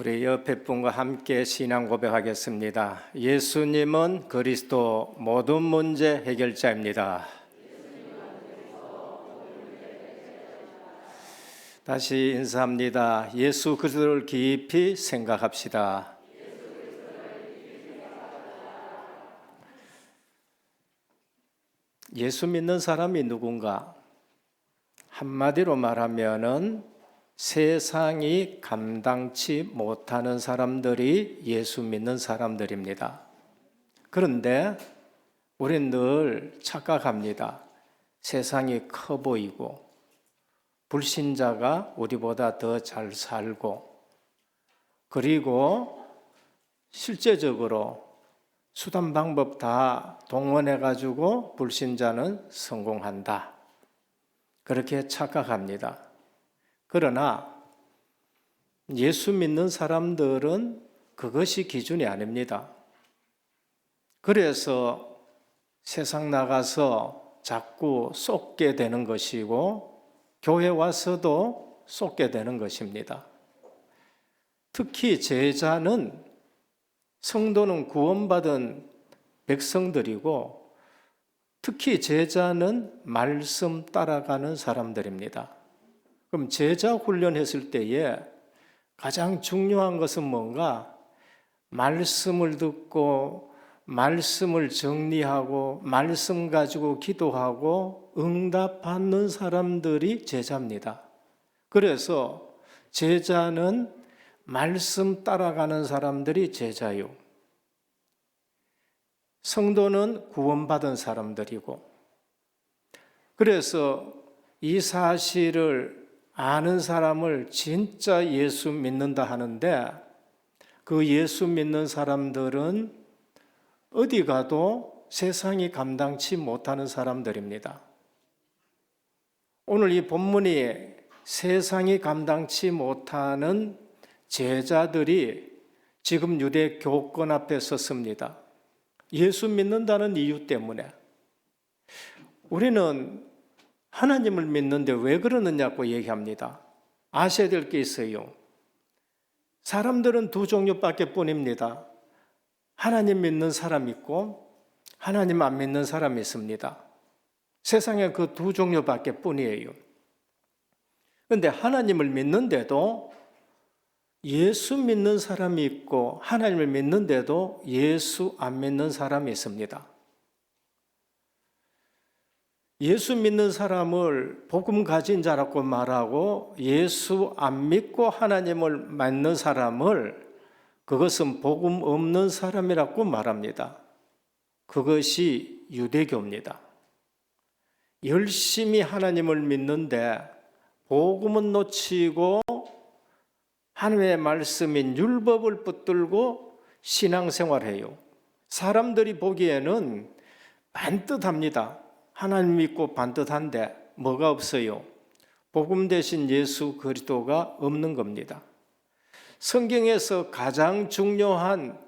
우리 옆에 분과 함께 신앙 고백하겠습니다. 예수님은 그리스도 모든 문제 해결자입니다. 다시 인사합니다. 예수 그리스도를 깊이 생각합시다. 예수 믿는 사람이 누군가? 한마디로 말하면은 세상이 감당치 못하는 사람들이 예수 믿는 사람들입니다. 그런데 우린 늘 착각합니다. 세상이 커 보이고 불신자가 우리보다 더 잘 살고, 그리고 실제적으로 수단 방법 다 동원해가지고 불신자는 성공한다. 그렇게 착각합니다. 그러나 예수 믿는 사람들은 그것이 기준이 아닙니다. 그래서 세상 나가서 자꾸 쏟게 되는 것이고 교회 와서도 쏟게 되는 것입니다. 특히 제자는, 성도는 구원받은 백성들이고 특히 제자는 말씀 따라가는 사람들입니다. 그럼 제자 훈련했을 때에 가장 중요한 것은 뭔가? 말씀을 듣고 말씀을 정리하고 말씀 가지고 기도하고 응답받는 사람들이 제자입니다. 그래서 제자는 말씀 따라가는 사람들이 제자요. 성도는 구원받은 사람들이고, 그래서 이 사실을 아는 사람을 진짜 예수 믿는다 하는데, 그 예수 믿는 사람들은 어디 가도 세상이 감당치 못하는 사람들입니다. 오늘 이 본문이 세상이 감당치 못하는 제자들이 지금 유대 교권 앞에 섰습니다. 예수 믿는다는 이유 때문에. 우리는 하나님을 믿는데 왜 그러느냐고 얘기합니다. 아셔야 될 게 있어요. 사람들은 두 종류밖에 뿐입니다. 하나님 믿는 사람 있고 하나님 안 믿는 사람이 있습니다. 세상에 그 두 종류밖에 뿐이에요. 그런데 하나님을 믿는데도 예수 믿는 사람이 있고 하나님을 믿는데도 예수 안 믿는 사람이 있습니다. 예수 믿는 사람을 복음 가진 자라고 말하고 예수 안 믿고 하나님을 믿는 사람을 그것은 복음 없는 사람이라고 말합니다. 그것이 유대교입니다. 열심히 하나님을 믿는데 복음은 놓치고 하나님의 말씀인 율법을 붙들고 신앙생활해요. 사람들이 보기에는 반듯합니다. 하나님 믿고 반듯한데 뭐가 없어요? 복음 대신 예수 그리스도가 없는 겁니다. 성경에서 가장 중요한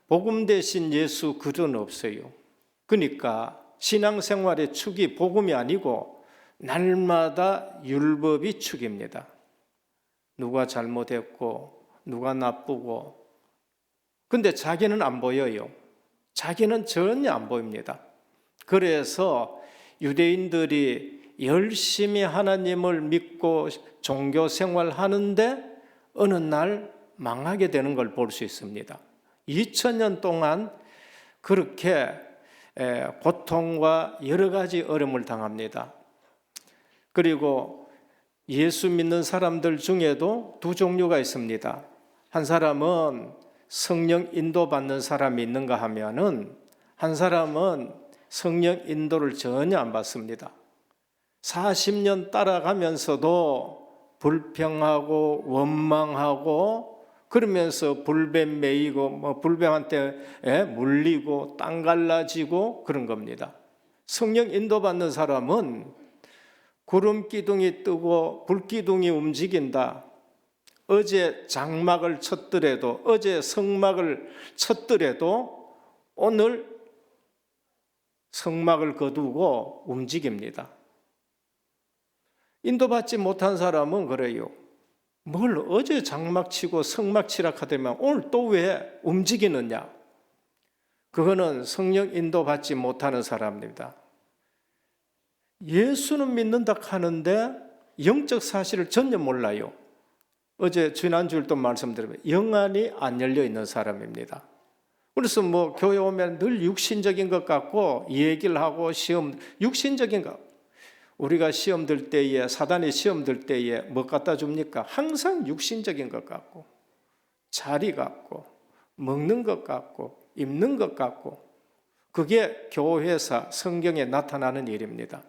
복음 대신 예수 그리스도는 없어요. 그러니까 신앙생활의 축이 복음이 아니고 날마다 율법이 축입니다. 누가 잘못했고 누가 나쁘고, 근데 자기는 안 보여요. 자기는 전혀 안 보입니다. 그래서 유대인들이 열심히 하나님을 믿고 종교 생활하는데 어느 날 망하게 되는 걸 볼 수 있습니다. 2000년 동안 그렇게 고통과 여러 가지 어려움을 당합니다. 그리고 예수 믿는 사람들 중에도 두 종류가 있습니다. 한 사람은 성령 인도받는 사람이 있는가 하면은, 한 사람은 성령 인도를 전혀 안 받습니다. 40년 따라가면서도 불평하고 원망하고 그러면서 불뱀 매이고 불뱀한테 물리고 땅 갈라지고 그런 겁니다. 성령 인도받는 사람은 구름 기둥이 뜨고 불 기둥이 움직인다. 어제 장막을 쳤더라도, 어제 성막을 쳤더라도 오늘 성막을 거두고 움직입니다. 인도받지 못한 사람은 그래요. 뭘 어제 장막치고 성막치락하더만 오늘 또 왜 움직이느냐? 그거는 성령 인도받지 못하는 사람입니다. 예수는 믿는다 하는데 영적 사실을 전혀 몰라요. 어제 지난주에도 말씀드렸지만 영안이 안 열려 있는 사람입니다. 그래서 교회 오면 늘 육신적인 것 같고 얘기를 하고 육신적인 것. 우리가 시험 들 때에 사단이 시험 들 때에 뭐 갖다 줍니까? 항상 육신적인 것 같고 자리 같고 먹는 것 같고 입는 것 같고 그게 교회사 성경에 나타나는 일입니다.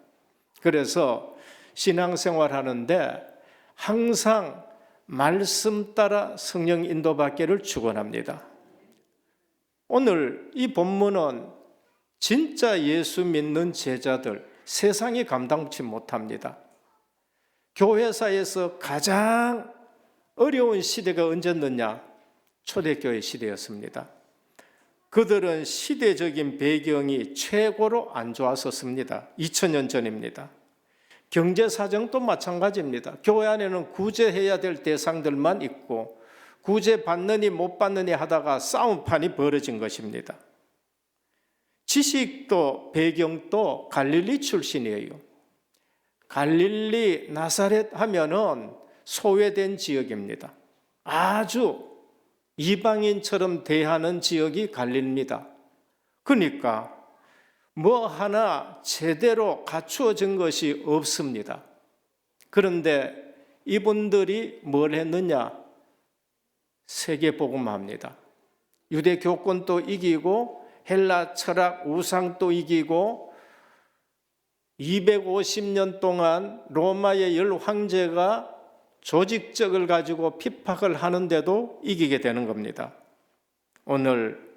그래서 신앙생활 하는데 항상 말씀 따라 성령 인도받기를 축원합니다. 오늘 이 본문은 진짜 예수 믿는 제자들, 세상이 감당치 못합니다. 교회사에서 가장 어려운 시대가 언제였느냐? 초대교회 시대였습니다. 그들은 시대적인 배경이 최고로 안 좋았었습니다. 2000년 전입니다. 경제 사정도 마찬가지입니다. 교회 안에는 구제해야 될 대상들만 있고 구제 받느니 못 받느니 하다가 싸움판이 벌어진 것입니다. 지식도 배경도 갈릴리 출신이에요. 갈릴리 나사렛 하면은 소외된 지역입니다. 아주 이방인처럼 대하는 지역이 갈릴리입니다. 그러니까 뭐 하나 제대로 갖추어진 것이 없습니다. 그런데 이분들이 뭘 했느냐? 세계복음화합니다. 유대 교권도 이기고 헬라 철학 우상도 이기고 250년 동안 로마의 10황제가 조직적을 가지고 핍박을 하는데도 이기게 되는 겁니다. 오늘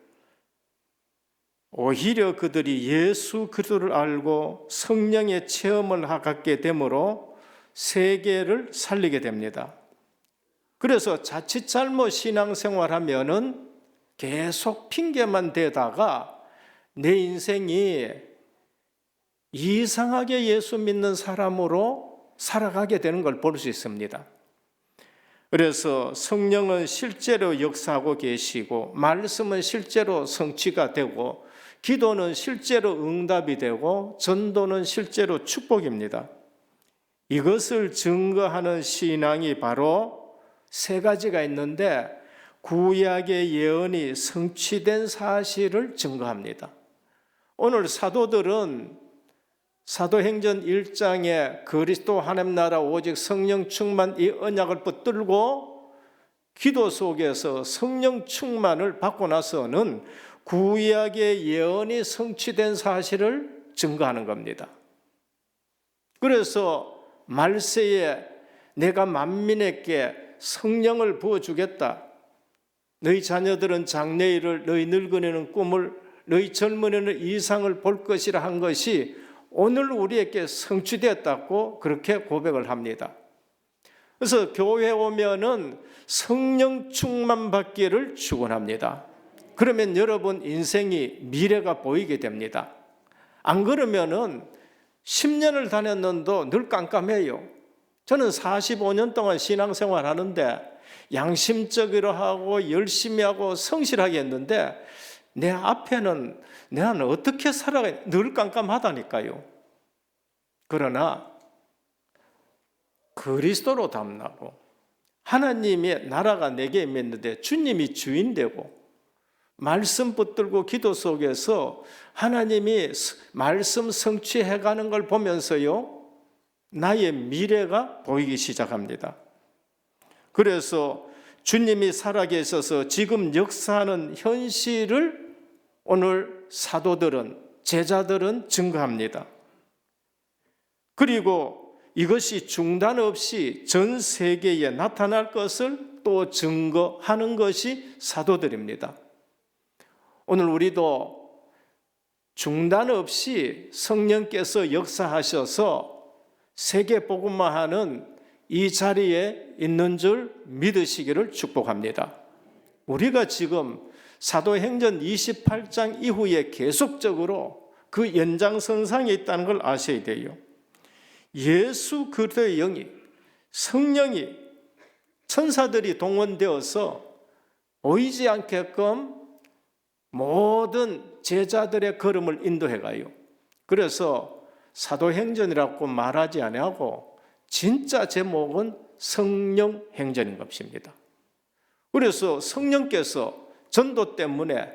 오히려 그들이 예수 그리스도를 알고 성령의 체험을 갖게 되므로 세계를 살리게 됩니다. 그래서 자칫 잘못 신앙생활하면은 계속 핑계만 대다가 내 인생이 이상하게 예수 믿는 사람으로 살아가게 되는 걸 볼 수 있습니다. 그래서 성령은 실제로 역사하고 계시고 말씀은 실제로 성취가 되고 기도는 실제로 응답이 되고 전도는 실제로 축복입니다. 이것을 증거하는 신앙이 바로 세 가지가 있는데 구약의 예언이 성취된 사실을 증거합니다. 오늘 사도들은 사도행전 1장에 그리스도 하나님 나라 오직 성령 충만 이 언약을 붙들고 기도 속에서 성령 충만을 받고 나서는 구약의 예언이 성취된 사실을 증거하는 겁니다. 그래서 말세에 내가 만민에게 성령을 부어주겠다. 너희 자녀들은 장래일을, 너희 늙은이는 꿈을, 너희 젊은이는 이상을 볼 것이라 한 것이 오늘 우리에게 성취되었다고 그렇게 고백을 합니다. 그래서 교회 오면은 성령 충만 받기를 축원합니다. 그러면 여러분 인생이 미래가 보이게 됩니다. 안 그러면은 10년을 다녔는데도 늘 깜깜해요. 저는 45년 동안 신앙생활 하는데 양심적으로 하고 열심히 하고 성실하게 했는데 내 앞에는 내가 어떻게 살아가야 늘 깜깜하다니까요. 그러나 그리스도로 담나고 하나님의 나라가 내게 있는데 주님이 주인 되고 말씀 붙들고 기도 속에서 하나님이 말씀 성취해가는 걸 보면서요 나의 미래가 보이기 시작합니다. 그래서 주님이 살아계셔서 지금 역사하는 현실을 오늘 사도들은 제자들은 증거합니다. 그리고 이것이 중단 없이 전 세계에 나타날 것을 또 증거하는 것이 사도들입니다. 오늘 우리도 중단 없이 성령께서 역사하셔서 세계 복음화하는 이 자리에 있는 줄 믿으시기를 축복합니다. 우리가 지금 사도행전 28장 이후에 계속적으로 그 연장선상에 있다는 걸 아셔야 돼요. 예수 그리스도의 영이 성령이 천사들이 동원되어서 보이지 않게끔 모든 제자들의 걸음을 인도해 가요. 그래서 사도행전이라고 말하지 아니하고 진짜 제목은 성령행전인 것입니다. 그래서 성령께서 전도 때문에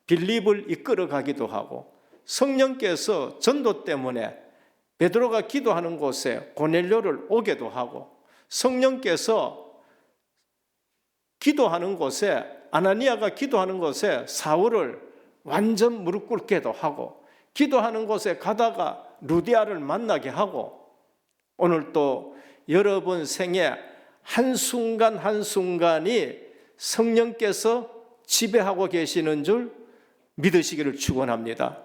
빌립을 이끌어 가기도 하고, 성령께서 전도 때문에 베드로가 기도하는 곳에 고넬료를 오게도 하고, 성령께서 기도하는 곳에, 아나니아가 기도하는 곳에 사울을 완전 무릎 꿇게도 하고, 기도하는 곳에 가다가 루디아를 만나게 하고, 오늘 또 여러분 생애 한순간 한순간이 성령께서 지배하고 계시는 줄 믿으시기를 축원합니다.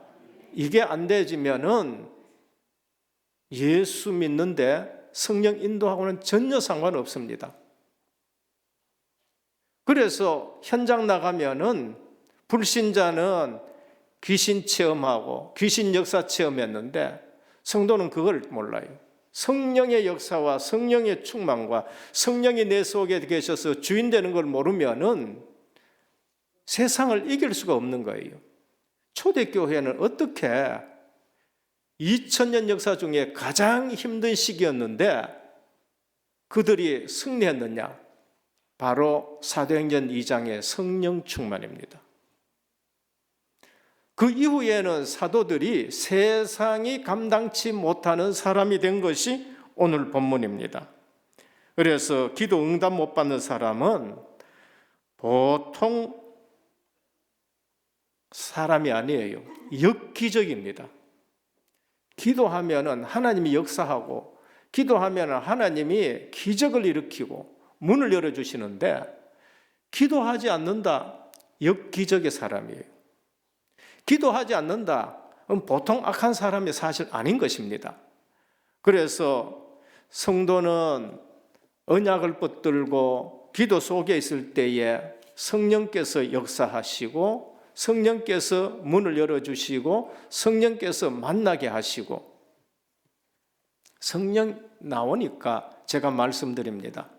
이게 안 되지면은 예수 믿는데 성령 인도하고는 전혀 상관없습니다. 그래서 현장 나가면은 불신자는 귀신 체험하고 귀신 역사 체험했는데 성도는 그걸 몰라요. 성령의 역사와 성령의 충만과 성령이 내 속에 계셔서 주인 되는 걸 모르면은 세상을 이길 수가 없는 거예요. 초대교회는 어떻게 2000년 역사 중에 가장 힘든 시기였는데 그들이 승리했느냐? 바로 사도행전 2장의 성령 충만입니다. 그 이후에는 사도들이 세상이 감당치 못하는 사람이 된 것이 오늘 본문입니다. 그래서 기도 응답 못 받는 사람은 보통 사람이 아니에요. 역기적입니다. 기도하면은 하나님이 역사하고, 기도하면은 하나님이 기적을 일으키고 문을 열어주시는데, 기도하지 않는다, 역기적의 사람이에요. 기도하지 않는다, 보통 악한 사람이 사실 아닌 것입니다. 그래서 성도는 언약을 붙들고 기도 속에 있을 때에 성령께서 역사하시고, 성령께서 문을 열어주시고, 성령께서 만나게 하시고, 성령 나오니까 제가 말씀드립니다.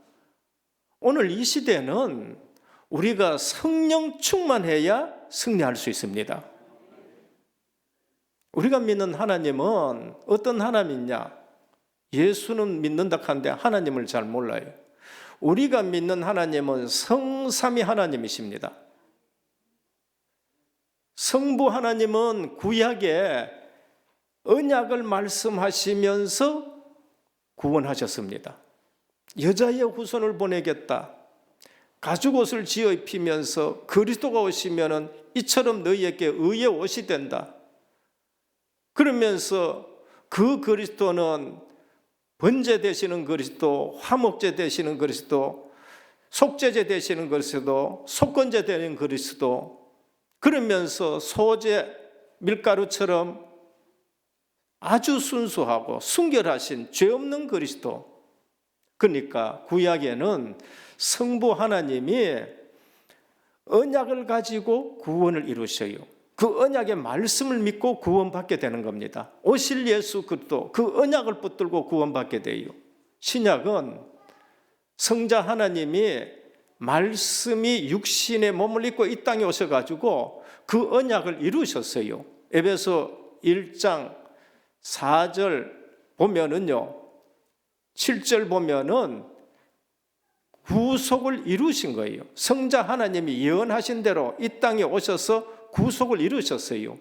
오늘 이 시대는 우리가 성령 충만해야 승리할 수 있습니다. 우리가 믿는 하나님은 어떤 하나님이냐? 예수는 믿는다 하는데 하나님을 잘 몰라요. 우리가 믿는 하나님은 성삼위 하나님이십니다. 성부 하나님은 구약에 언약을 말씀하시면서 구원하셨습니다. 여자의 후손을 보내겠다, 가죽옷을 지어 입히면서 그리스도가 오시면은 이처럼 너희에게 의의 옷이 된다. 그러면서 그 그리스도는 번제 되시는 그리스도, 화목제 되시는 그리스도, 속죄제 되시는 그리스도, 속건제 되는 그리스도, 그러면서 소재 밀가루처럼 아주 순수하고 순결하신 죄 없는 그리스도. 그러니까 구약에는 성부 하나님이 언약을 가지고 구원을 이루셔요. 그 언약의 말씀을 믿고 구원받게 되는 겁니다. 오실 예수 그리스도, 그 언약을 붙들고 구원받게 돼요. 신약은 성자 하나님이 말씀이 육신의 몸을 입고 이 땅에 오셔가지고 그 언약을 이루셨어요. 에베소 1장 4절 보면은요, 7절 보면은 구속을 이루신 거예요. 성자 하나님이 예언하신 대로 이 땅에 오셔서 구속을 이루셨어요.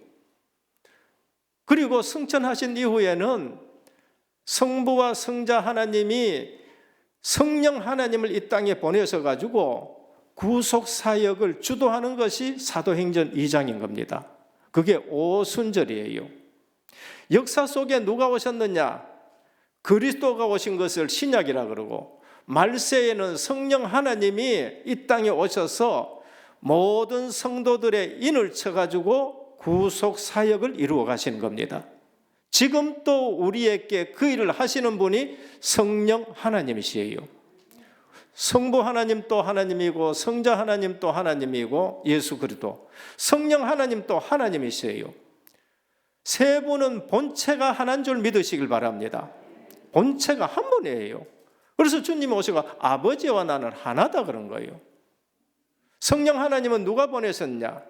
그리고 승천하신 이후에는 성부와 성자 하나님이 성령 하나님을 이 땅에 보내셔가지고 구속 사역을 주도하는 것이 사도행전 2장인 겁니다. 그게 오순절이에요. 역사 속에 누가 오셨느냐? 그리스도가 오신 것을 신약이라 그러고, 말세에는 성령 하나님이 이 땅에 오셔서 모든 성도들의 인을 쳐가지고 구속 사역을 이루어 가시는 겁니다. 지금 또 우리에게 그 일을 하시는 분이 성령 하나님이시에요. 성부 하나님 또 하나님이고, 성자 하나님 또 하나님이고, 예수 그리스도, 성령 하나님 또 하나님이시에요. 세 분은 본체가 하나인 줄 믿으시길 바랍니다. 본체가 한 분이에요. 그래서 주님 오시고 아버지와 나는 하나다 그런 거예요. 성령 하나님은 누가 보내셨냐?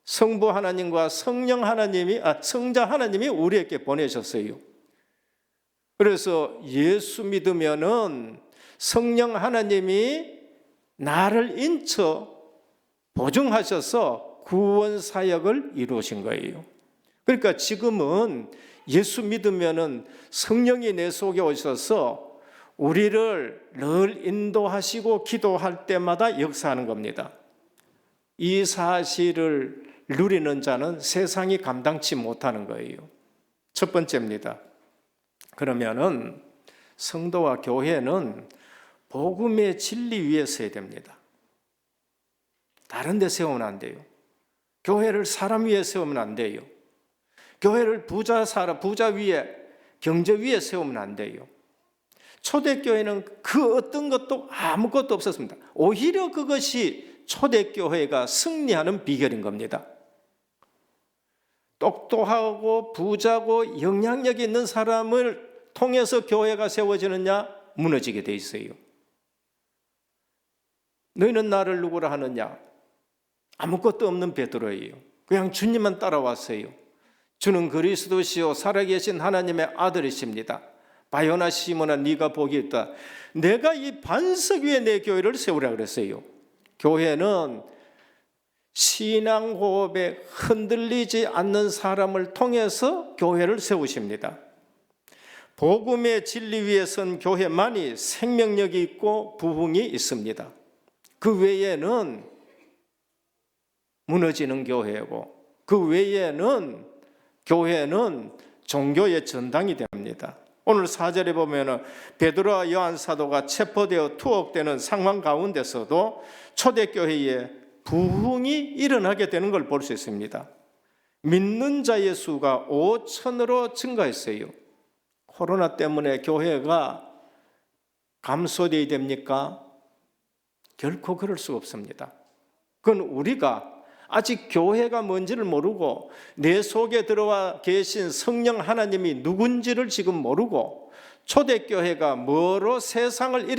성부 하나님과 성자 하나님이 우리에게 보내셨어요. 그래서 예수 믿으면은 성령 하나님이 나를 인쳐 보증하셔서 구원 사역을 이루신 거예요. 그러니까 지금은 예수 믿으면은 성령이 내 속에 오셔서 우리를 늘 인도하시고 기도할 때마다 역사하는 겁니다. 이 사실을 누리는 자는 세상이 감당치 못하는 거예요. 첫 번째입니다. 그러면은 성도와 교회는 복음의 진리 위에 서야 됩니다. 다른 데 세우면 안 돼요. 교회를 사람 위에 세우면 안 돼요. 교회를 부자 위에, 경제 위에 세우면 안 돼요. 초대교회는 그 어떤 것도 아무것도 없었습니다. 오히려 그것이 초대교회가 승리하는 비결인 겁니다. 똑똑하고 부자고 영향력 있는 사람을 통해서 교회가 세워지느냐? 무너지게 돼 있어요. 너희는 나를 누구라 하느냐? 아무것도 없는 베드로예요. 그냥 주님만 따라왔어요. 주는 그리스도시요 살아계신 하나님의 아들이십니다. 바요나 시몬아 네가 복이 있다. 내가 이 반석 위에 내 교회를 세우라 그랬어요. 교회는 신앙 호흡에 흔들리지 않는 사람을 통해서 교회를 세우십니다. 복음의 진리 위에 선 교회만이 생명력이 있고 부흥이 있습니다. 그 외에는 무너지는 교회고 그 외에는 교회는 종교의 전당이 됩니다. 오늘 4절에 보면 베드로와 요한 사도가 체포되어 투옥되는 상황 가운데서도 초대교회에 부흥이 일어나게 되는 걸 볼 수 있습니다. 믿는 자의 수가 5천으로 증가했어요. 코로나 때문에 교회가 감소되어야 됩니까? 결코 그럴 수가 없습니다. 그건 우리가 아직 교회가 뭔지를 모르고 내 속에 들어와 계신 성령 하나님이 누군지를 지금 모르고 초대교회가 뭐로 세상을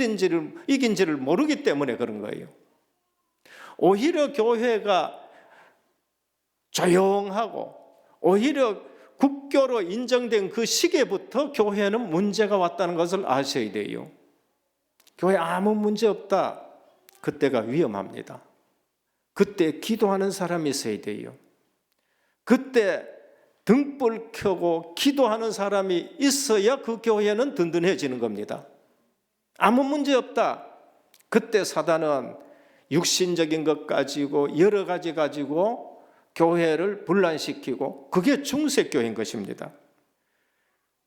이긴지를 모르기 때문에 그런 거예요. 오히려 교회가 조용하고 오히려 국교로 인정된 그 시기부터 교회는 문제가 왔다는 것을 아셔야 돼요. 교회 아무 문제 없다. 그때가 위험합니다. 그때 기도하는 사람이 있어야 돼요. 그때 등불 켜고 기도하는 사람이 있어야 그 교회는 든든해지는 겁니다. 아무 문제 없다. 그때 사단은 육신적인 것 가지고 여러 가지 가지고 교회를 분란시키고 그게 중세교회인 것입니다.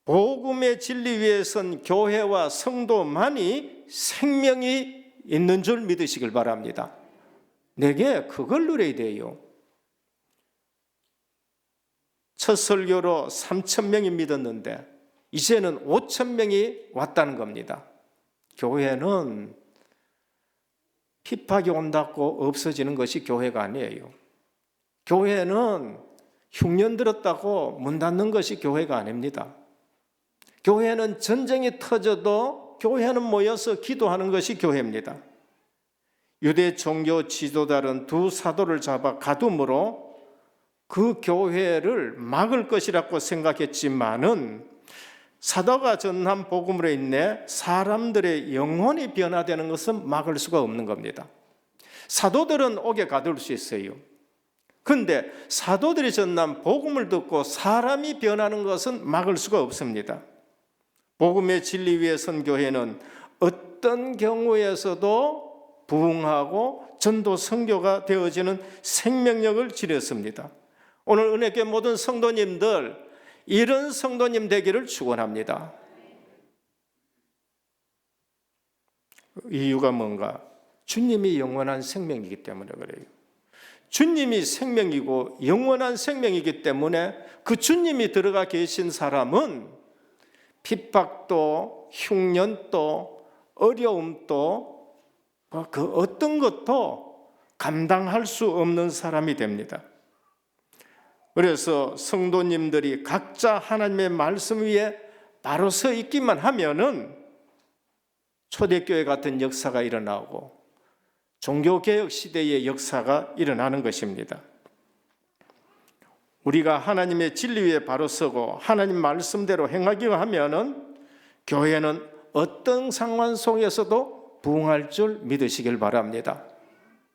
복음의 진리 위에 선 교회와 성도만이 생명이 있는 줄 믿으시길 바랍니다. 내게 그걸 누려야 돼요. 첫 설교로 3,000명이 믿었는데 이제는 5,000명이 왔다는 겁니다. 교회는 핍박이 온다고 없어지는 것이 교회가 아니에요. 교회는 흉년 들었다고 문 닫는 것이 교회가 아닙니다. 교회는 전쟁이 터져도 교회는 모여서 기도하는 것이 교회입니다. 유대 종교 지도자는 두 사도를 잡아 가둠으로 그 교회를 막을 것이라고 생각했지만은 사도가 전한 복음으로 인해 사람들의 영혼이 변화되는 것은 막을 수가 없는 겁니다. 사도들은 옥에 가둘 수 있어요. 그런데 사도들이 전한 복음을 듣고 사람이 변하는 것은 막을 수가 없습니다. 복음의 진리 위에 선 교회는 어떤 경우에서도 부흥하고 전도 선교가 되어지는 생명력을 지녔습니다. 오늘 은혜교회 모든 성도님들 이런 성도님 되기를 축원합니다. 이유가 뭔가? 주님이 영원한 생명이기 때문에 그래요. 주님이 생명이고 영원한 생명이기 때문에 그 주님이 들어가 계신 사람은 핍박도 흉년도 어려움도 그 어떤 것도 감당할 수 없는 사람이 됩니다. 그래서 성도님들이 각자 하나님의 말씀 위에 바로 서 있기만 하면은 초대교회 같은 역사가 일어나고 종교개혁 시대의 역사가 일어나는 것입니다. 우리가 하나님의 진리 위에 바로 서고 하나님 말씀대로 행하기로 하면은 교회는 어떤 상황 속에서도 부흥할 줄 믿으시길 바랍니다.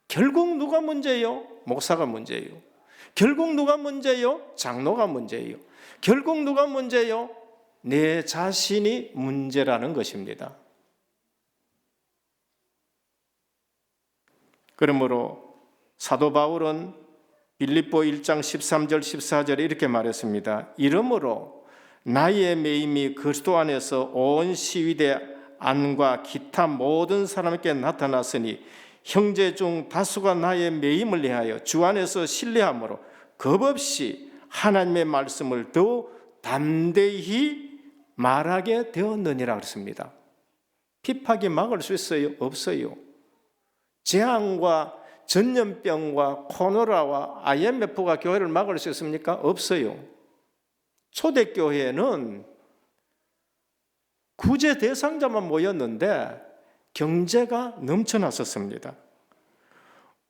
결국 누가 문제예요? 목사가 문제예요. 결국 누가 문제예요? 장로가 문제예요. 결국 누가 문제예요? 내 자신이 문제라는 것입니다. 그러므로 사도 바울은 빌립보 1장 13절 14절에 이렇게 말했습니다. 이러므로 나의 매임이 그리스도 안에서 온 시위대 안과 기타 모든 사람에게 나타났으니 형제 중 다수가 나의 매임을 위하여 주 안에서 신뢰함으로 겁없이 하나님의 말씀을 더 담대히 말하게 되었느니라 그랬습니다. 핍박이 막을 수 있어요? 없어요. 재앙과 전염병과 코로나와 IMF가 교회를 막을 수 있습니까? 없어요. 초대교회는 구제 대상자만 모였는데 경제가 넘쳐났었습니다.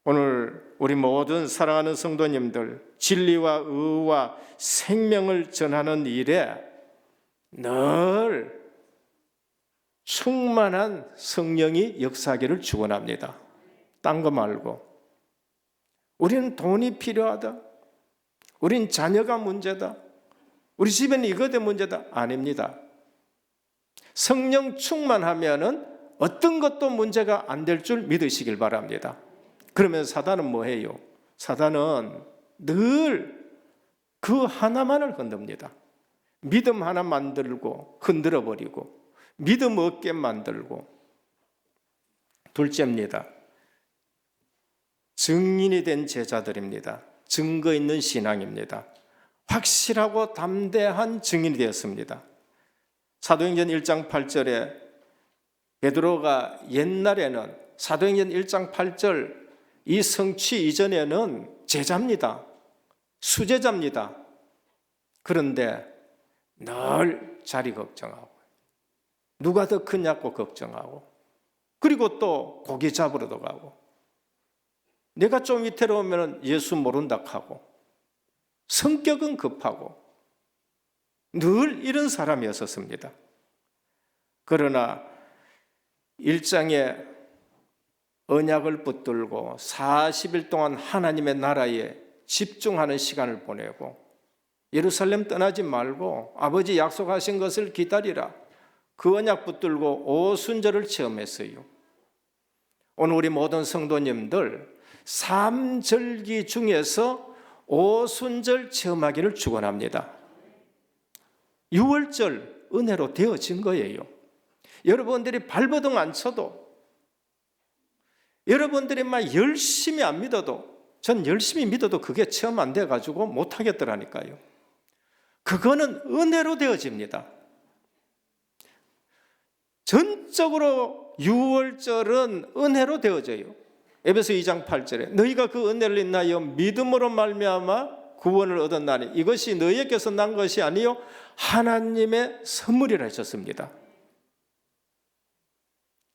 오늘 우리 모든 사랑하는 성도님들, 진리와 의와 생명을 전하는 일에 늘 충만한 성령이 역사하기를 축원합니다. 딴 거 말고. 우리는 돈이 필요하다. 우린 자녀가 문제다. 우리 집에는 이것 때문에 문제다. 아닙니다. 성령 충만하면은 어떤 것도 문제가 안 될 줄 믿으시길 바랍니다. 그러면 사단은 뭐해요? 사단은 늘 그 하나만을 흔듭니다. 믿음 하나 만들고 흔들어 버리고 믿음 없게 만들고. 둘째입니다. 증인이 된 제자들입니다. 증거 있는 신앙입니다. 확실하고 담대한 증인이 되었습니다. 사도행전 1장 8절에 베드로가 옛날에는 사도행전 1장 8절 이 성취 이전에는 제자입니다. 수제자입니다. 그런데 늘 자리 걱정하고 누가 더 크냐고 걱정하고 그리고 또 고기 잡으러도 가고 내가 좀 위태로우면 예수 모른다 하고 성격은 급하고 늘 이런 사람이었었습니다. 그러나 일장에 언약을 붙들고 40일 동안 하나님의 나라에 집중하는 시간을 보내고 예루살렘 떠나지 말고 아버지 약속하신 것을 기다리라. 그 언약 붙들고 오순절을 체험했어요. 오늘 우리 모든 성도님들 삼절기 중에서 오순절 체험하기를 축원합니다. 6월절 은혜로 되어진 거예요. 여러분들이 발버둥 안 쳐도 여러분들이 막 열심히 안 믿어도 전 열심히 믿어도 그게 체험 안 돼가지고 못하겠더라니까요. 그거는 은혜로 되어집니다. 전적으로 6월절은 은혜로 되어져요. 에베소 2장 8절에 너희가 그 은혜를 인하여 믿음으로 말미암아 구원을 얻었나니 이것이 너희에게서 난 것이 아니요 하나님의 선물이라 하셨습니다.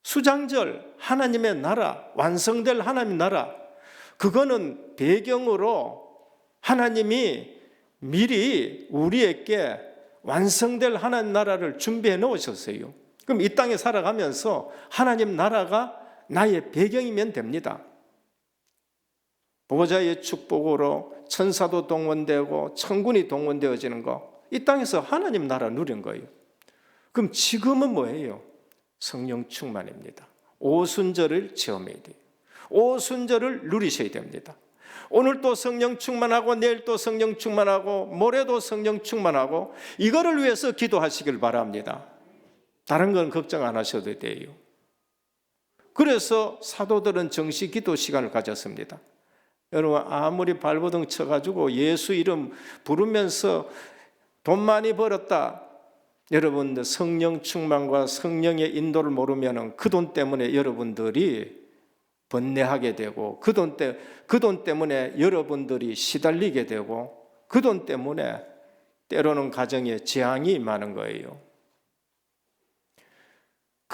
수장절 하나님의 나라, 완성될 하나님의 나라, 그거는 배경으로 하나님이 미리 우리에게 완성될 하나님 나라를 준비해 놓으셨어요. 그럼 이 땅에 살아가면서 하나님 나라가 나의 배경이면 됩니다. 보호자의 축복으로 천사도 동원되고 천군이 동원되어지는 거, 이 땅에서 하나님 나라 누린 거예요. 그럼 지금은 뭐예요? 성령 충만입니다. 오순절을 체험해야 돼요. 오순절을 누리셔야 됩니다. 오늘 또 성령 충만하고 내일 또 성령 충만하고 모레도 성령 충만하고 이거를 위해서 기도하시길 바랍니다. 다른 건 걱정 안 하셔도 돼요. 그래서 사도들은 정시 기도 시간을 가졌습니다. 여러분 아무리 발버둥 쳐가지고 예수 이름 부르면서 돈 많이 벌었다, 여러분들 성령 충만과 성령의 인도를 모르면 그 돈 때문에 여러분들이 번뇌하게 되고 그 돈 때문에 여러분들이 시달리게 되고 그 돈 때문에 때로는 가정에 재앙이 많은 거예요.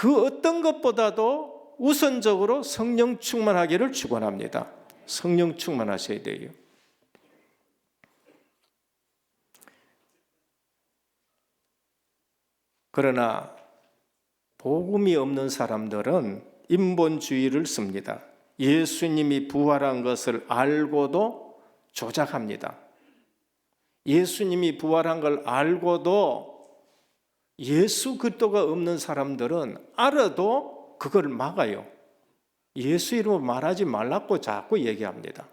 그 어떤 것보다도 우선적으로 성령 충만하기를 축원합니다. 성령 충만하셔야 돼요. 그러나 복음이 없는 사람들은 인본주의를 씁니다. 예수님이 부활한 것을 알고도 조작합니다. 예수님이 부활한 걸 알고도 예수 그리스도가 없는 사람들은 알아도 그걸 막아요. 예수 이름으로 말하지 말라고 자꾸 얘기합니다.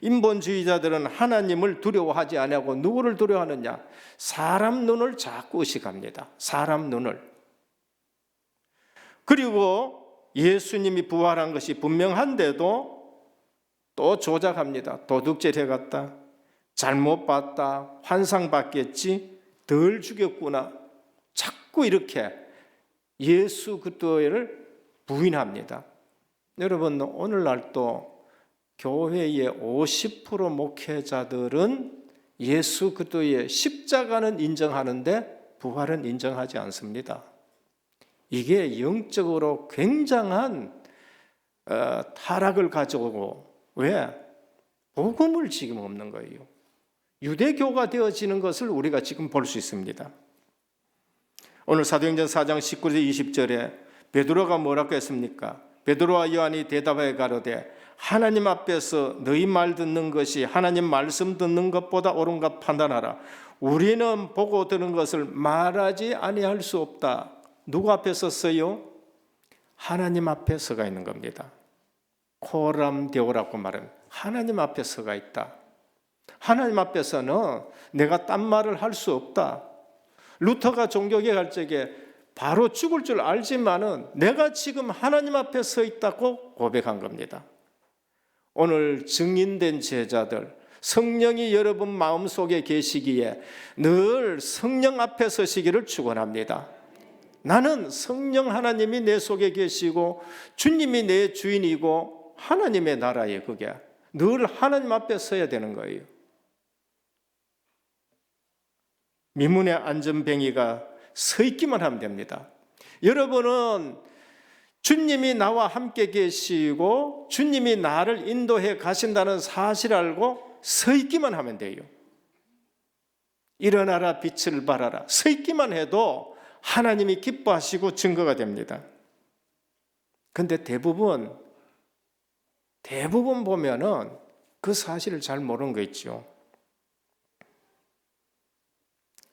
인본주의자들은 하나님을 두려워하지 아니하고 누구를 두려워하느냐? 사람 눈을 자꾸 의식합니다. 사람 눈을. 그리고 예수님이 부활한 것이 분명한데도 또 조작합니다. 도둑질 해갔다, 잘못 봤다, 환상 봤겠지, 덜 죽였구나. 자꾸 이렇게 예수 그리스도를 부인합니다. 여러분, 오늘날 또 교회의 50% 목회자들은 예수 그리스도의 십자가는 인정하는데 부활은 인정하지 않습니다. 이게 영적으로 굉장한 타락을 가져오고, 왜? 복음을 지금 없는 거예요. 유대교가 되어지는 것을 우리가 지금 볼 수 있습니다. 오늘 사도행전 4장 19절 20절에 베드로가 뭐라고 했습니까? 베드로와 요한이 대답하여 가로되 하나님 앞에서 너희 말 듣는 것이 하나님 말씀 듣는 것보다 옳은가 판단하라. 우리는 보고 들은 것을 말하지 아니할 수 없다. 누구 앞에 섰어요? 하나님 앞에 서가 있는 겁니다. 코람 데오라고 말은 하나님 앞에 서가 있다. 하나님 앞에서는 내가 딴 말을 할 수 없다. 루터가 종교계 갈 적에 바로 죽을 줄 알지만은 내가 지금 하나님 앞에 서 있다고 고백한 겁니다. 오늘 증인된 제자들, 성령이 여러분 마음속에 계시기에 늘 성령 앞에 서시기를 축원합니다. 나는 성령 하나님이 내 속에 계시고 주님이 내 주인이고 하나님의 나라에 그게 늘 하나님 앞에 서야 되는 거예요. 미문의 안전뱅이가 서 있기만 하면 됩니다. 여러분은 주님이 나와 함께 계시고 주님이 나를 인도해 가신다는 사실 알고 서 있기만 하면 돼요. 일어나라 빛을 발하라. 서 있기만 해도 하나님이 기뻐하시고 증거가 됩니다. 그런데 대부분 보면은 그 사실을 잘 모르는 거 있죠.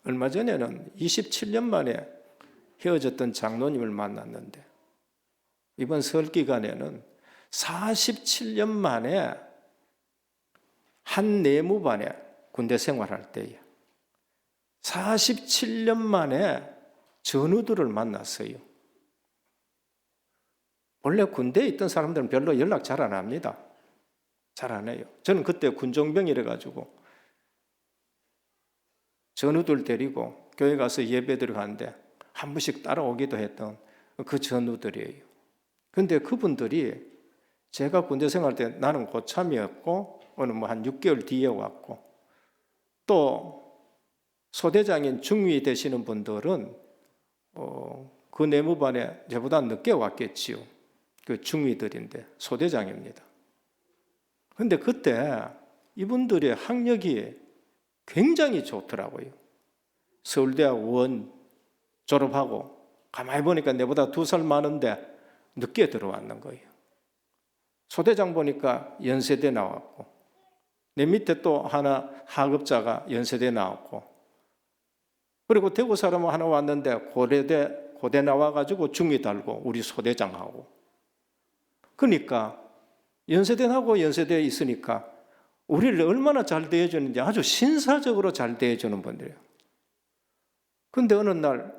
얼마 전에는 27년 만에 헤어졌던 장로님을 만났는데 이번 설 기간에는 47년 만에 한 내무반에 군대 생활할 때에 47년 만에 전우들을 만났어요. 원래 군대에 있던 사람들은 별로 연락 잘 안 합니다. 잘 안 해요. 저는 그때 군종병이라 가지고 전우들 데리고 교회 가서 예배 들어가는데 한 번씩 따라오기도 했던 그 전우들이에요. 그런데 그분들이 제가 군대 생활할 때 나는 고참이었고 오늘 한 6개월 뒤에 왔고 또 소대장인 중위 되시는 분들은 그 내무반에 저보다 늦게 왔겠지요. 그 중위들인데 소대장입니다. 그런데 그때 이분들의 학력이 굉장히 좋더라고요. 서울대학 원 졸업하고 가만히 보니까 내보다 2살 많은데 늦게 들어왔는 거예요. 소대장 보니까 연세대 나왔고 내 밑에 또 하나 하급자가 연세대 나왔고 그리고 대구 사람 하나 왔는데 고대 나와가지고 중위 달고 우리 소대장하고 그러니까 연세대 나고 연세대에 있으니까 우리를 얼마나 잘 대해주는지 아주 신사적으로 잘 대해주는 분들이에요. 그런데 어느 날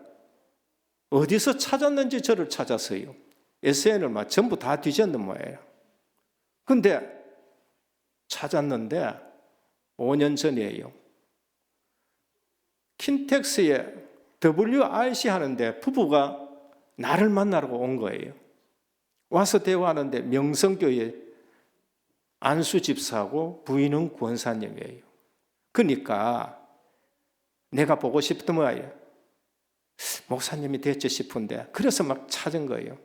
어디서 찾았는지 저를 찾았어요. SN을 막 전부 다 뒤졌는 모양이에요. 그런데 찾았는데 5년 전이에요. 킨텍스에 WRC 하는데 부부가 나를 만나러 온 거예요. 와서 대화하는데 명성교회 안수 집사하고 부인은 권사님이에요. 그러니까 내가 보고 싶던 거예요. 목사님이 됐지 싶은데 그래서 막 찾은 거예요.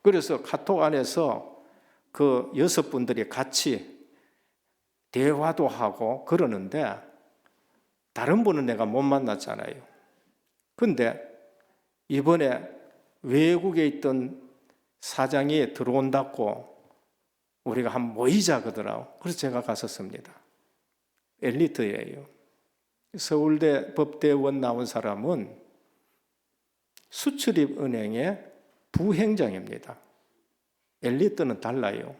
그래서 카톡 안에서 그 6분들이 같이 대화도 하고 그러는데 다른 분은 내가 못 만났잖아요. 근데 이번에 외국에 있던 사장이 들어온다고 우리가 한번 모이자 그러더라고. 그래서 제가 갔었습니다. 엘리트예요. 서울대 법대원 나온 사람은 수출입은행의 부행장입니다. 엘리트는 달라요.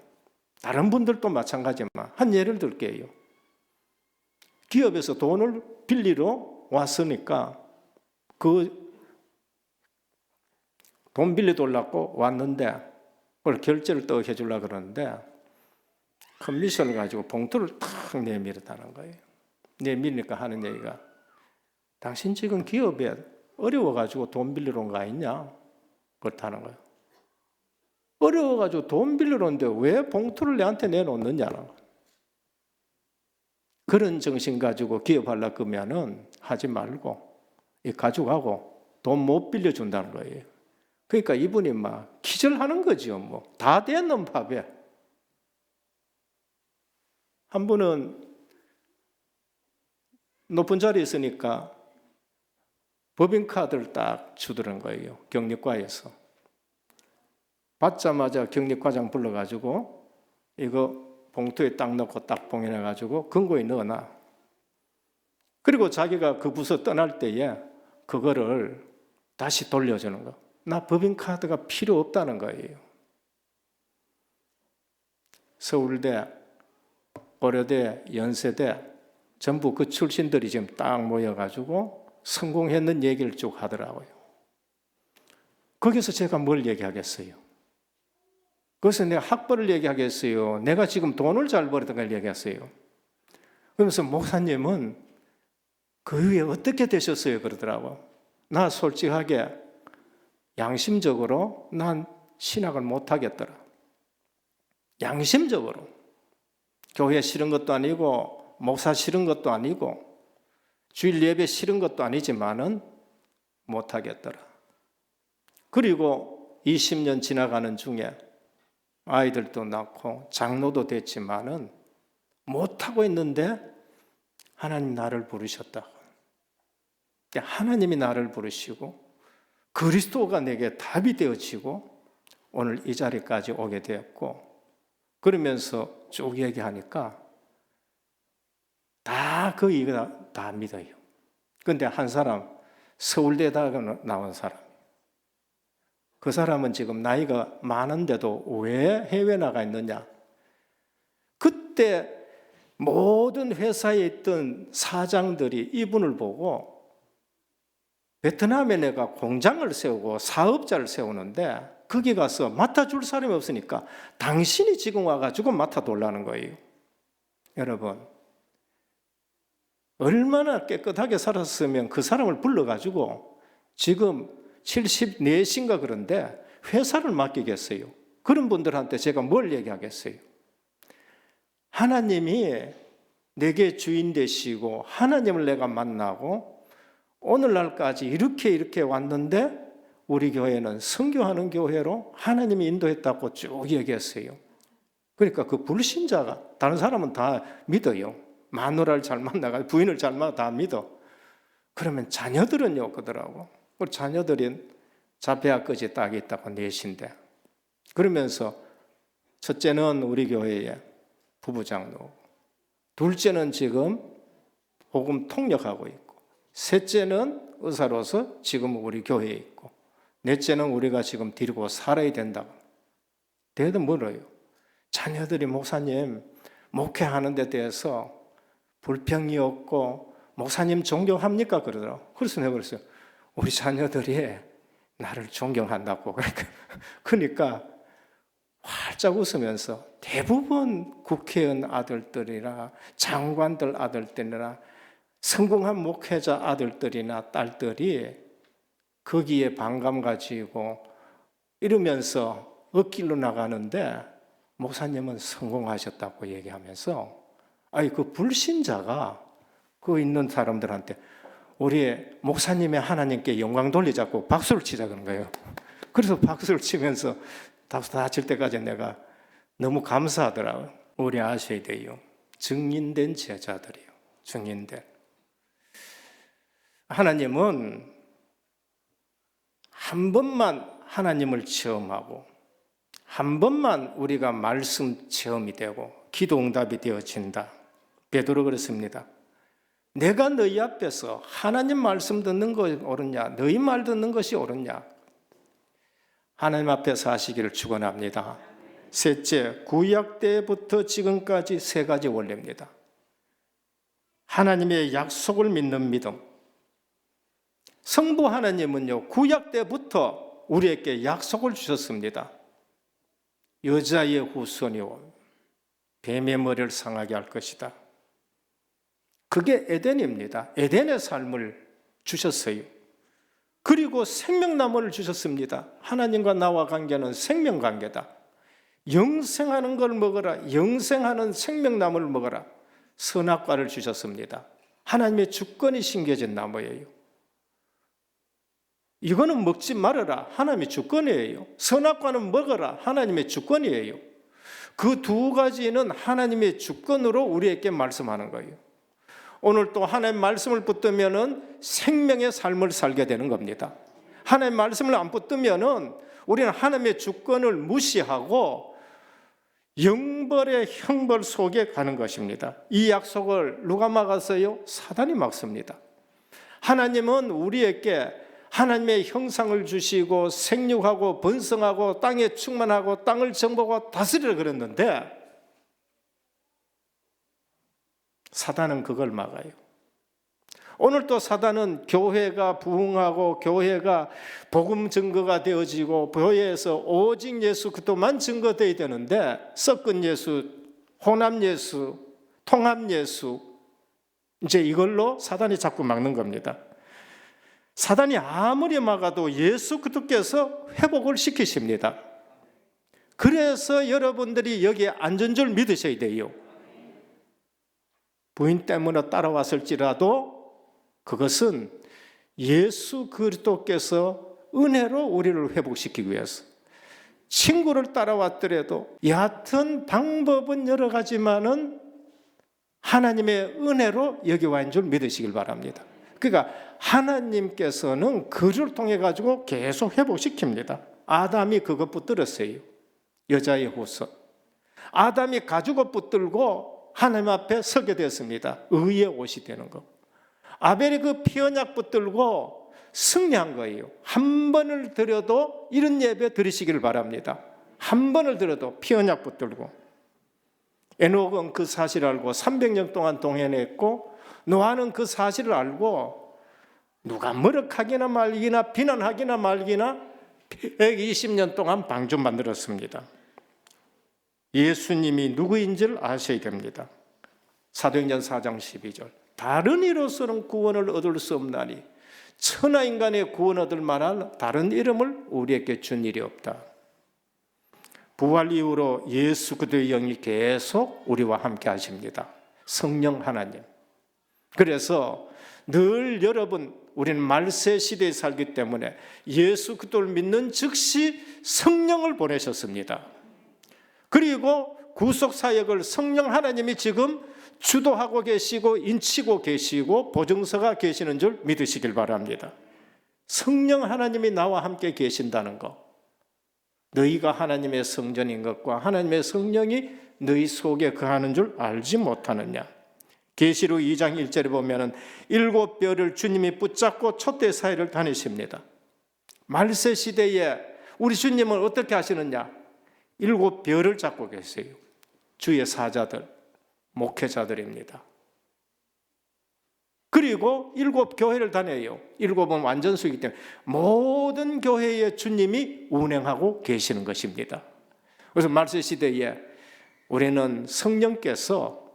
다른 분들도 마찬가지지만 한 예를 들게요. 기업에서 돈을 빌리러 왔으니까 그 돈 빌려달라고 왔는데 그걸 결제를 또 해주려고 그러는데 커미션을 가지고 봉투를 탁 내밀었다는 거예요. 내밀니까 하는 얘기가 당신 지금 기업에 어려워가지고 돈 빌리러 온 거 아니냐? 그렇다는 거예요. 어려워가지고 돈 빌리러 오는데 왜 봉투를 내한테 내놓느냐는 거예요. 그런 정신 가지고 기업하려고 그러면은 하지 말고 가져가고 돈 못 빌려준다는 거예요. 그러니까 이분이 막 기절하는 거죠. 뭐 다 됐는 밥에. 한 분은 높은 자리에 있으니까 법인카드를 딱 주더란 거예요. 경리과에서. 받자마자 경리과장 불러가지고 이거 봉투에 딱 넣고 딱 봉인해가지고 금고에 넣어놔. 그리고 자기가 그 부서 떠날 때에 그거를 다시 돌려주는 거. 나 법인카드가 필요 없다는 거예요. 서울대, 고려대, 연세대 전부 그 출신들이 지금 딱 모여가지고 성공했는 얘기를 쭉 하더라고요. 거기서 제가 뭘 얘기하겠어요? 그래서 내가 학벌을 얘기하겠어요? 내가 지금 돈을 잘 벌었던 걸 얘기했어요. 그러면서 목사님은 그 후에 어떻게 되셨어요? 그러더라고. 나 솔직하게 양심적으로 난 신학을 못하겠더라. 양심적으로. 교회 싫은 것도 아니고 목사 싫은 것도 아니고 주일 예배 싫은 것도 아니지만은 못하겠더라. 그리고 20년 지나가는 중에 아이들도 낳고 장로도 됐지만은 못하고 있는데 하나님 나를 부르셨다. 하나님이 나를 부르시고 그리스도가 내게 답이 되어지고 오늘 이 자리까지 오게 되었고 그러면서 쭉 얘기하니까 다 그 얘기가 다 믿어요. 그런데 한 사람 서울대에다가 나온 사람 그 사람은 지금 나이가 많은데도 왜 해외 나가 있느냐? 그때 모든 회사에 있던 사장들이 이분을 보고 베트남에 내가 공장을 세우고 사업자를 세우는데 거기 가서 맡아줄 사람이 없으니까 당신이 지금 와가지고 맡아달라는 거예요. 여러분 얼마나 깨끗하게 살았으면 그 사람을 불러가지고 지금 74인가 그런데 회사를 맡기겠어요. 그런 분들한테 제가 뭘 얘기하겠어요? 하나님이 내게 주인 되시고 하나님을 내가 만나고 오늘날까지 이렇게 왔는데 우리 교회는 선교하는 교회로 하나님이 인도했다고 쭉 얘기했어요. 그러니까 그 불신자가 다른 사람은 다 믿어요. 마누라를 잘 만나가 부인을 잘 만나 다 믿어. 그러면 자녀들은요 그러더라고. 자녀들은 자폐아까지 딱 있다고 넷인데 그러면서 첫째는 우리 교회에 부부장로, 둘째는 지금 복음 통역하고 있고, 셋째는 의사로서 지금 우리 교회에 있고, 넷째는 우리가 지금 데리고 살아야 된다고. 대도 물어요. 자녀들이 목사님 목회하는 데 대해서 불평이 없고 목사님 존경합니까? 그러더라고. 그래서 내가 그랬어요. 우리 자녀들이 나를 존경한다고. 그러니까 활짝 웃으면서 대부분 국회의원 아들들이나 장관들 아들들이나 성공한 목회자 아들들이나 딸들이 거기에 반감 가지고 이러면서 엇길로 나가는데 목사님은 성공하셨다고 얘기하면서 아니 그 불신자가 그 있는 사람들한테 우리 목사님의 하나님께 영광 돌리자고 박수를 치자 그런 거예요. 그래서 박수를 치면서 다 칠 때까지 내가 너무 감사하더라고요. 우리 아셔야 돼요. 증인된 제자들이요. 증인된. 하나님은 한 번만 하나님을 체험하고 한 번만 우리가 말씀 체험이 되고 기도 응답이 되어진다. 베드로 그랬습니다. 내가 너희 앞에서 하나님 말씀 듣는 것이 옳으냐 너희 말 듣는 것이 옳으냐 하나님 앞에서 하시기를 축원합니다. 셋째, 구약 때부터 지금까지 세 가지 원리입니다. 하나님의 약속을 믿는 믿음. 성부 하나님은요 구약 때부터 우리에게 약속을 주셨습니다. 여자의 후손이 뱀의 머리를 상하게 할 것이다. 그게 에덴입니다. 에덴의 삶을 주셨어요. 그리고 생명나무를 주셨습니다. 하나님과 나와 관계는 생명관계다. 영생하는 걸 먹어라. 영생하는 생명나무를 먹어라. 선악과를 주셨습니다. 하나님의 주권이 심겨진 나무예요. 이거는 먹지 말아라. 하나님의 주권이에요. 선악과는 먹어라. 하나님의 주권이에요. 그 두 가지는 하나님의 주권으로 우리에게 말씀하는 거예요. 오늘 또 하나님 말씀을 붙들면은 생명의 삶을 살게 되는 겁니다. 하나님 말씀을 안 붙들면은 우리는 하나님의 주권을 무시하고 영벌의 형벌 속에 가는 것입니다. 이 약속을 누가 막았어요? 사단이 막습니다. 하나님은 우리에게 하나님의 형상을 주시고 생육하고 번성하고 땅에 충만하고 땅을 정복하고 다스리라 그랬는데 사단은 그걸 막아요. 오늘 또 사단은 교회가 부흥하고 교회가 복음 증거가 되어지고 교회에서 오직 예수 그리스도만 증거되어야 되는데 섞은 예수, 혼합 예수, 통합 예수 이제 이걸로 사단이 자꾸 막는 겁니다. 사단이 아무리 막아도 예수 그리스도께서 회복을 시키십니다. 그래서 여러분들이 여기에 앉은 줄 믿으셔야 돼요. 부인 때문에 따라왔을지라도 그것은 예수 그리스도께서 은혜로 우리를 회복시키기 위해서 친구를 따라왔더라도 얕은 방법은 여러 가지만은 하나님의 은혜로 여기 와 있는 줄 믿으시길 바랍니다. 그러니까 하나님께서는 그를 통해 가지고 계속 회복시킵니다. 아담이 그것 붙들었어요. 여자의 후손. 아담이 가지고 붙들고 하나님 앞에 서게 됐습니다. 의의 옷이 되는 거. 아벨이 그 피언약 붙들고 승리한 거예요. 한 번을 드려도 이런 예배 드리시기를 바랍니다. 한 번을 드려도 피언약 붙들고. 에녹은 그 사실을 알고 300년 동안 동행했고 노아는 그 사실을 알고 누가 머럭하기나 말기나 비난하기나 말기나 120년 동안 방주 만들었습니다. 예수님이 누구인지를 아셔야 됩니다. 사도행전 4장 12절 다른 이로서는 구원을 얻을 수 없나니 천하인간의 구원 얻을 만한 다른 이름을 우리에게 준 일이 없다. 부활 이후로 예수 그리스도의 영이 계속 우리와 함께 하십니다. 성령 하나님. 그래서 늘 여러분 우리는 말세 시대에 살기 때문에 예수 그리스도를 믿는 즉시 성령을 보내셨습니다. 그리고 구속 사역을 성령 하나님이 지금 주도하고 계시고 인치고 계시고 보증서가 계시는 줄 믿으시길 바랍니다. 성령 하나님이 나와 함께 계신다는 것, 너희가 하나님의 성전인 것과 하나님의 성령이 너희 속에 거하는 줄 알지 못하느냐. 계시록 2장 1절에 보면 7별을 주님이 붙잡고 촛대 사이를 다니십니다. 말세 시대에 우리 주님은 어떻게 하시느냐? 7별을 잡고 계세요. 주의 사자들, 목회자들입니다. 그리고 7교회를 다녀요. 7은 완전수이기 때문에 모든 교회에 주님이 운행하고 계시는 것입니다. 그래서 말세 시대에 우리는 성령께서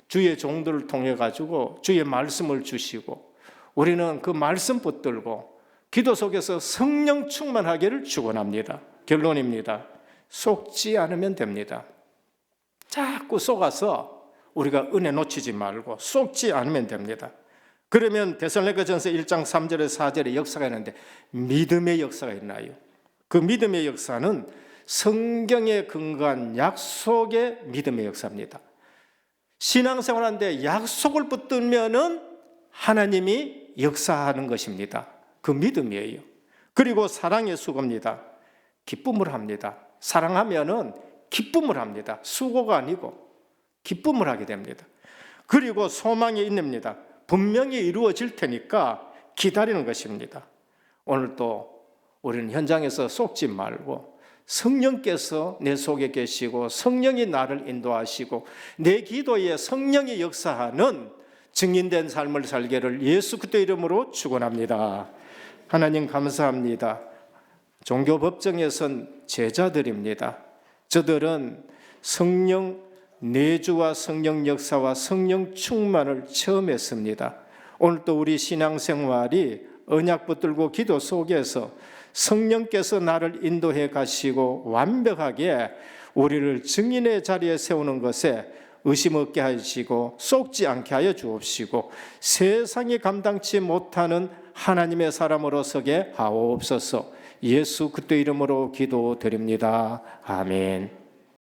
주의 종들을 통해 가지고 주의 말씀을 주시고 우리는 그 말씀 붙들고 기도 속에서 성령 충만하기를 축원합니다. 결론입니다. 속지 않으면 됩니다. 자꾸 속아서 우리가 은혜 놓치지 말고 속지 않으면 됩니다. 그러면 데살로니가전서 1장 3절에 4절에 역사가 있는데 믿음의 역사가 있나요? 그 믿음의 역사는 성경에 근거한 약속의 믿음의 역사입니다. 신앙생활하는데 약속을 붙들면은 하나님이 역사하는 것입니다. 그 믿음이에요. 그리고 사랑의 수고입니다. 기쁨을 합니다. 사랑하면은 기쁨을 합니다. 수고가 아니고 기쁨을 하게 됩니다. 그리고 소망이 있습니다. 분명히 이루어질 테니까 기다리는 것입니다. 오늘도 우리는 현장에서 속지 말고 성령께서 내 속에 계시고 성령이 나를 인도하시고 내 기도에 성령이 역사하는 증인된 삶을 살기를 예수 그리스도 이름으로 축원합니다. 하나님 감사합니다. 종교 법정에선 제자들입니다. 저들은 성령 내주와 성령 역사와 성령 충만을 처음 했습니다. 오늘도 우리 신앙생활이 언약 붙들고 기도 속에서 성령께서 나를 인도해 가시고 완벽하게 우리를 증인의 자리에 세우는 것에 의심 없게 하시고 속지 않게 하여 주옵시고 세상이 감당치 못하는 하나님의 사람으로 서게 하옵소서. 예수 그리스도 이름으로 기도드립니다. 아멘.